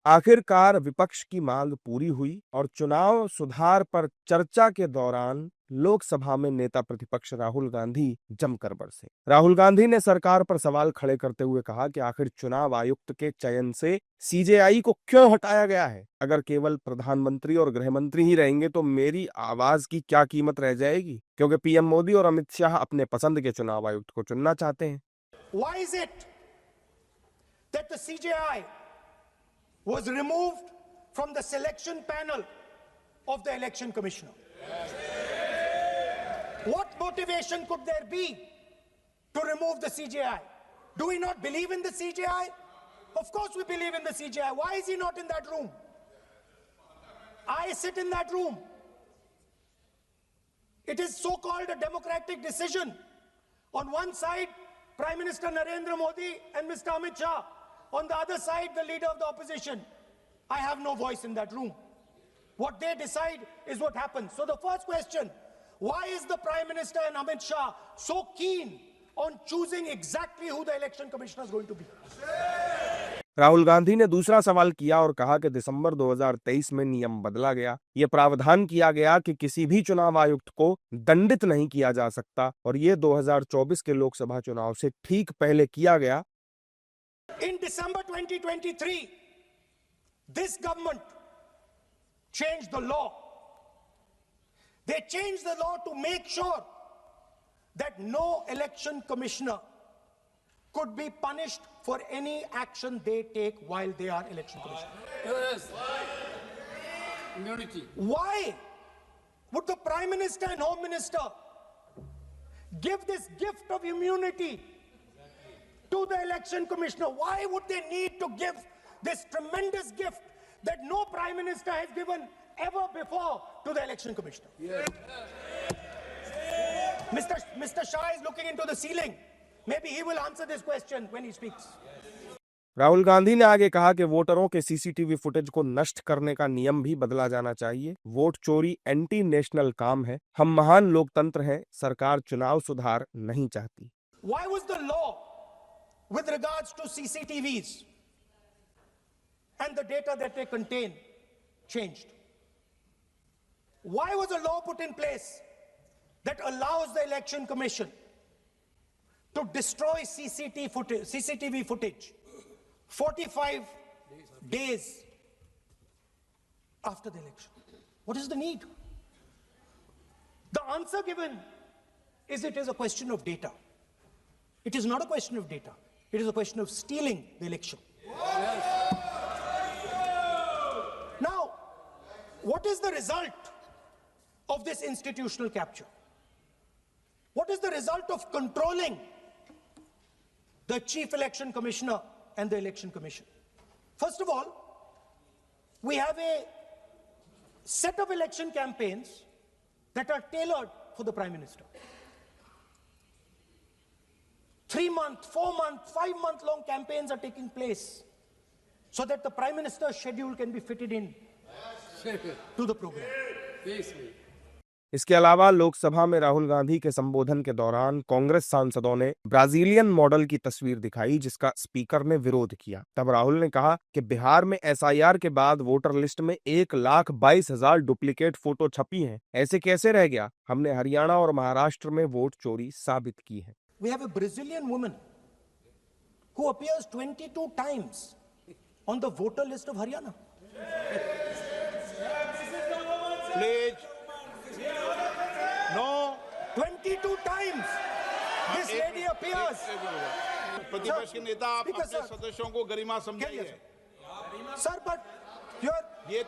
आखिरकार विपक्ष की मांग पूरी हुई और चुनाव सुधार पर चर्चा के दौरान लोकसभा में नेता प्रतिपक्ष राहुल गांधी जमकर बरसे। राहुल गांधी ने सरकार पर सवाल खड़े करते हुए कहा कि आखिर चुनाव आयुक्त के चयन से सीजेआई को क्यों हटाया गया है? अगर केवल प्रधानमंत्री और गृह मंत्री ही रहेंगे तो मेरी आवाज की क्या कीमत रह जाएगी? क्योंकि पीएम मोदी और अमित शाह अपने पसंद के चुनाव आयुक्त को चुनना चाहते हैं। Why is it that the CJI was removed from the selection panel of the election commissioner? What motivation could there be to remove the CJI? Do we not believe in the CJI? Of course we believe in the CJI. Why is he not in that room? I sit in that room. It is so-called a democratic decision. On one side, Prime Minister Narendra Modi and Mr. Amit Shah. On the other side, the leader of the opposition. I have no voice in that room. What they decide is what happens. So the first question, why is the Prime Minister and Amit Shah so keen on choosing exactly who the election commissioner is going to be? Rahul Gandhi ने दूसरा सवाल किया और कहा कि दिसंबर 2023 में नियम बदला गया। ये प्रावधान किया गया कि किसी भी चुनाव आयुक्त को दंडित नहीं किया जा सकता और ये 2024 के लोकसभा चुनाव से ठीक पहले किया गया। In December 2023, this government changed the law. They changed the law to make sure that no election commissioner could be punished for any action they take while they are election commissioner. Yes. Immunity. Why would the Prime Minister and Home Minister give this gift of immunity to the election commissioner? Why would they need to give this tremendous gift that no Prime Minister has given ever before to the election commissioner? Yes. Mr. Shah is looking into the ceiling. Maybe he will answer this question when he speaks. Rahul Gandhi ने आगे कहा कि वोटरों के CCTV footage को नष्ट करने का नियम भी बदला जाना चाहिए। वोट चोरी एंटी नेशनल काम है। हम महान लोकतंत्र हैं। सरकार चुनाव सुधार नहीं चाहती। Why was the law with regards to CCTVs and the data that they contain changed? Why was a law put in place that allows the election commission to destroy CCTV footage 45 days after the election? What is the need? The answer given is it is a question of data. It is not a question of data. It is a question of stealing the election. Now, what is the result of this institutional capture? What is the result of controlling the Chief Election Commissioner and the Election Commission? First of all, we have a set of election campaigns that are tailored for the Prime Minister. 3-month, 4-month, 5-month long campaigns are taking place so that the Prime Minister's schedule can be fitted in to the program. इसके अलावा लोकसभा में राहुल गांधी के संबोधन के दौरान कांग्रेस सांसदों ने Brazilian model की तस्वीर दिखाई जिसका स्पीकर ने विरोध किया। तब राहुल ने कहा कि बिहार में एसआईआर के बाद वोटर लिस्ट में 1,22,000 डुप्लीकेट फोटो छपी हैं। ऐसे कैसे रह गया? हमने हरियाणा और महाराष्ट्र में वोट चोरी साबित की है। We have a Brazilian woman who appears 22 times on the voter list of Haryana. Please. No. 22 times this lady appears. प्रतिपक्ष के नेता आप अपने सदस्यों को गरिमा समझाइए। Sir, but ये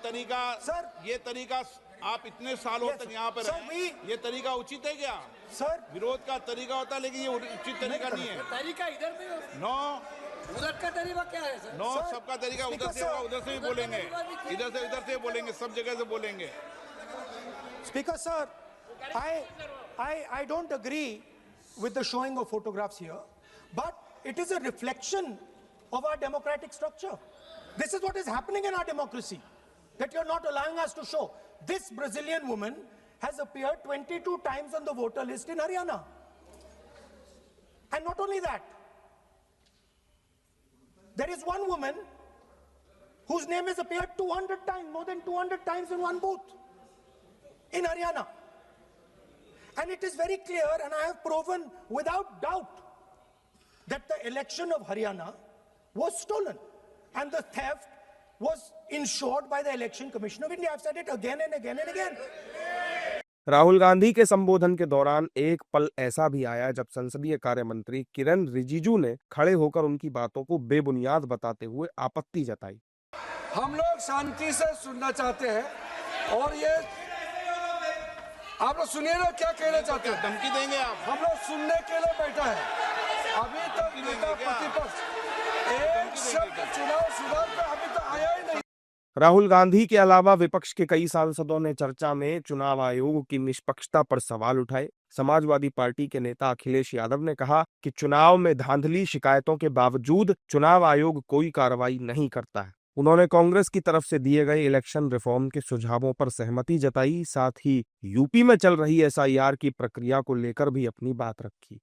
तरीका आप इतने सालों तक यहाँ पर हैं, ये तरीका उचित है क्या? Sir, विरोध का तरीका होता है लेकिन ये उचित तरीका नहीं है। तरीका इधर से नो उधर का तरीका क्या है सर? नो सबका तरीका उधर से होगा, उधर से भी बोलेंगे, इधर से बोलेंगे, सब जगह से बोलेंगे। Speaker sir, I don't agree with the showing of photographs here, but it is a reflection of our democratic structure. This is what is happening in our democracy, that you're not allowing us to show. This Brazilian woman has appeared 22 times on the voter list in Haryana. And not only that, there is one woman whose name has appeared 200 times, more than 200 times in one booth in Haryana. And it is very clear, and I have proven without doubt, that the election of Haryana was stolen and the theft was ensured by the Election Commission of India. I've said it again and again and again. Rahul Gandhi के संबोधन के दौरान एक पल ऐसा भी आया जब संसदीय कार्य मंत्री किरण रिजिजू ने खड़े होकर उनकी बातों को बेबुनियाद बताते हुए आपत्ति जताई। हम लोग शांति से सुनना चाहते हैं और ये आप लोग सुनिए ना क्या कहना चाहते हैं। धमकी देंगे आप? हम लोग सुनने के लिए बैठा है। अभी तक नेता प्रतिपक्ष एक शब्द चुनाव सुधार पे अभी तक आया ही नहीं। राहुल गांधी के अलावा विपक्ष के कई सांसदों ने चर्चा में चुनाव आयोग की निष्पक्षता पर सवाल उठाए। समाजवादी पार्टी के नेता अखिलेश यादव ने कहा कि चुनाव में धांधली शिकायतों के बावजूद चुनाव आयोग कोई कार्रवाई नहीं करता है। उन्होंने कांग्रेस की तरफ से दिए गए इलेक्शन रिफॉर्म के सुझावों पर सहमति जताई, साथ ही यूपी में चल रही एसआईआर की प्रक्रिया को लेकर भी अपनी बात रखी।